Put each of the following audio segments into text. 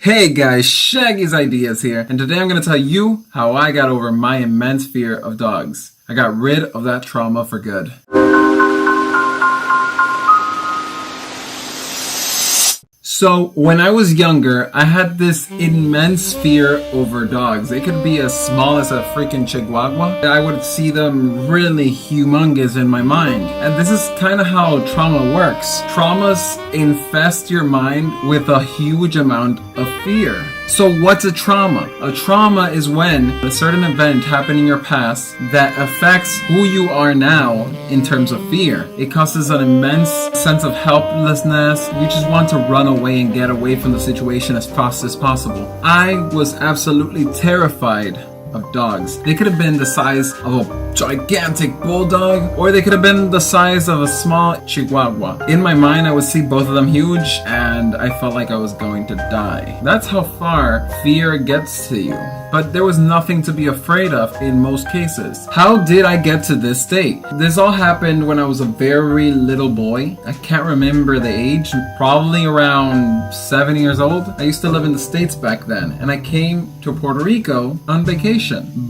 Hey guys, Shaggy's Ideas here, and today I'm going to tell you how I got over my immense fear of dogs. I got rid of that trauma for good. So, when I was younger, I had this immense fear over dogs. They could be as small as a freaking chihuahua. I would see them really humongous in my mind. And this is kind of how trauma works. Traumas infest your mind with a huge amount of fear. So what's a trauma? A trauma is when a certain event happened in your past that affects who you are now in terms of fear. It causes an immense sense of helplessness. You just want to run away and get away from the situation as fast as possible. I was absolutely terrified of dogs. They could have been the size of a gigantic bulldog, or they could have been the size of a small chihuahua. In my mind, I would see both of them huge, and I felt like I was going to die. That's how far fear gets to you. But there was nothing to be afraid of in most cases. How did I get to this state? This all happened when I was a very little boy. I can't remember the age, probably around 7 years old. I used to live in the States back then, and I came to Puerto Rico on vacation.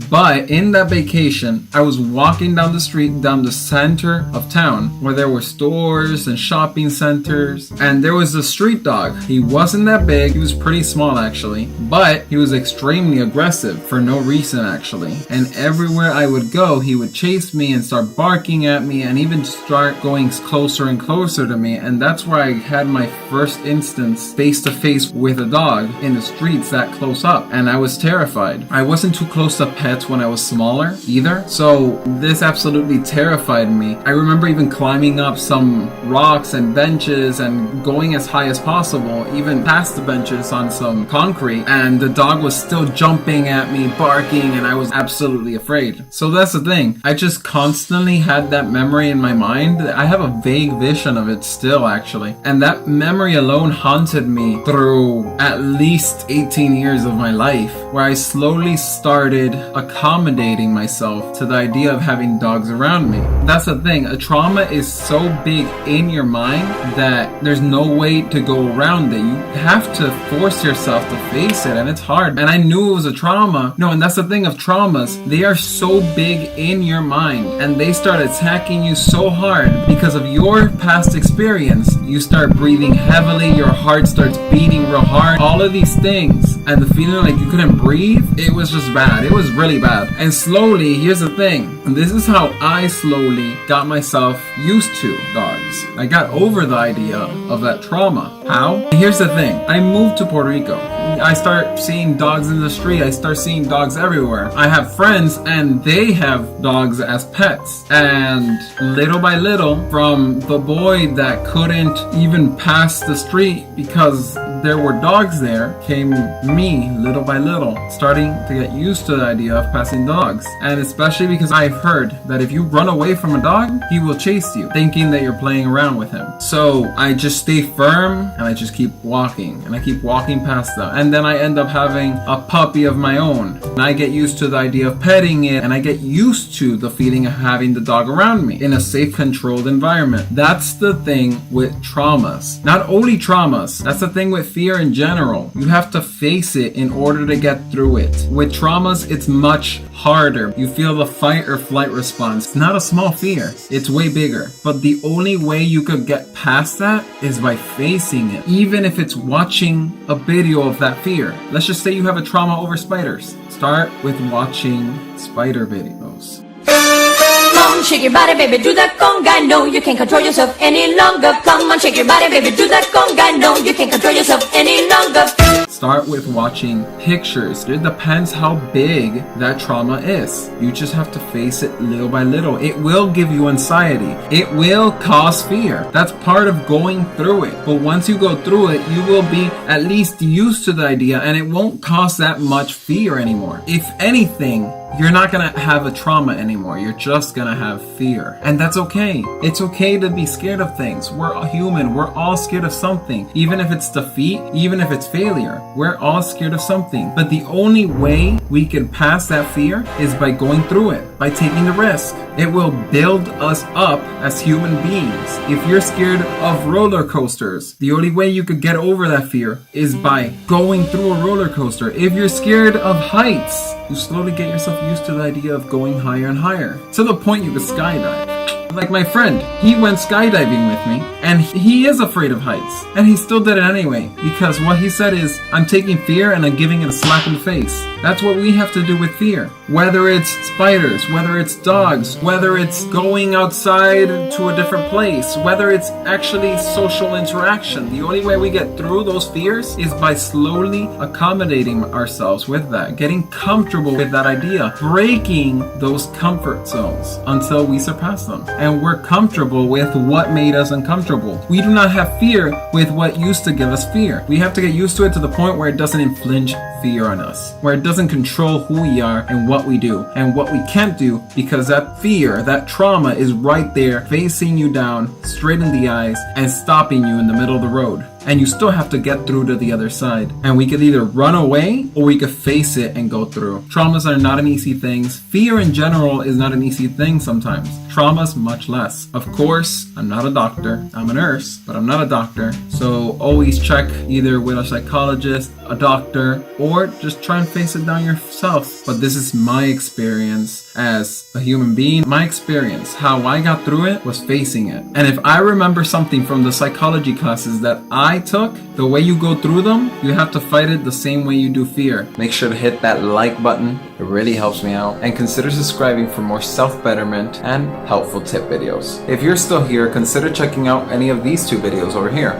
But in that vacation, I was walking down the street, down the center of town, where there were stores and shopping centers, and there was a street dog. He wasn't that big, he was pretty small actually, but he was extremely aggressive for no reason actually. And everywhere I would go, he would chase me and start barking at me and even start going closer and closer to me. And that's where I had my first instance face to face with a dog in the streets that close up. And I was terrified. I wasn't too close to pets when I was smaller either. So this absolutely terrified me. I remember even climbing up some rocks and benches and going as high as possible, even past the benches on some concrete. And the dog was still jumping at me, barking, and I was absolutely afraid. So that's the thing. I just constantly had that memory in my mind. I have a vague vision of it still, actually. And that memory alone haunted me through at least 18 years of my life, where I slowly started accommodating myself to the idea of having dogs around me. That's the thing. A trauma is so big in your mind that there's no way to go around it. You have to force yourself to face it, and it's hard. And I knew it was a trauma. No, and that's the thing of traumas. They are so big in your mind, and they start attacking you so hard because of your past experience. You start breathing heavily, your heart starts beating real hard, all of these things, and the feeling like you couldn't breathe, it was just bad. It was really bad. And slowly, here's the thing, and this is how I slowly got myself used to dogs. I got over the idea of that trauma. How? Here's the thing, I moved to Puerto Rico. I start seeing dogs in the street. I start seeing dogs everywhere. I have friends and they have dogs as pets. And little by little, from the boy that couldn't even pass the street because there were dogs there, came me, little by little, starting to get used to the idea of passing dogs. And especially because I've heard that if you run away from a dog, he will chase you, thinking that you're playing around with him. So I just stay firm and I just keep walking, and I keep walking past them. And then I end up having a puppy of my own. And I get used to the idea of petting it, and I get used to the feeling of having the dog around me in a safe, controlled environment. That's the thing with traumas. Not only traumas, that's the thing with fear in general. You have to face it in order to get through it. With traumas, it's much harder. You feel the fight or flight response. It's not a small fear. It's way bigger. But the only way you could get past that is by facing it. Even if it's watching a video of that fear. Let's just say you have a trauma over spiders. Start with watching spider videos. Come on, shake your body, baby, do that conga. No, you can't control yourself any longer. Come on, shake your body, baby, do that conga. No, you can't control yourself any longer. Start with watching pictures. It depends how big that trauma is. You just have to face it little by little. It will give you anxiety. It will cause fear. That's part of going through it. But once you go through it, you will be at least used to the idea, and it won't cause that much fear anymore. If anything, you're not gonna have a trauma anymore. You're just gonna have fear. And that's okay. It's okay to be scared of things. We're all human. We're all scared of something. Even if it's defeat, even if it's failure, we're all scared of something. But the only way we can pass that fear is by going through it, by taking the risk. It will build us up as human beings. If you're scared of roller coasters, the only way you could get over that fear is by going through a roller coaster. If you're scared of heights, you slowly get yourself used to the idea of going higher and higher, to the point you could skydive. Like my friend, he went skydiving with me, and he is afraid of heights, and he still did it anyway, because what he said is, I'm taking fear and I'm giving it a slap in the face. That's what we have to do with fear. Whether it's spiders, whether it's dogs, whether it's going outside to a different place, whether it's actually social interaction. The only way we get through those fears is by slowly accommodating ourselves with that, getting comfortable with that idea, breaking those comfort zones until we surpass them. And we're comfortable with what made us uncomfortable. We do not have fear with what used to give us fear. We have to get used to it to the point where it doesn't inflict fear on us, where it doesn't control who we are and what we do and what we can't do, because that fear, that trauma is right there facing you down, straight in the eyes, and stopping you in the middle of the road. And you still have to get through to the other side. And we could either run away or we could face it and go through. Traumas are not an easy thing. Fear in general is not an easy thing sometimes. Traumas much less. Of course, I'm not a doctor. I'm a nurse, but I'm not a doctor. So always check either with a psychologist, a doctor, or just try and face it down yourself. But this is my experience as a human being. My experience, how I got through it, was facing it. And if I remember something from the psychology classes that I took, the way you go through them, you have to fight it the same way you do fear. Make sure to hit that like button. It really helps me out. And consider subscribing for more self-betterment and helpful tip videos. If you're still here, consider checking out any of these two videos over here.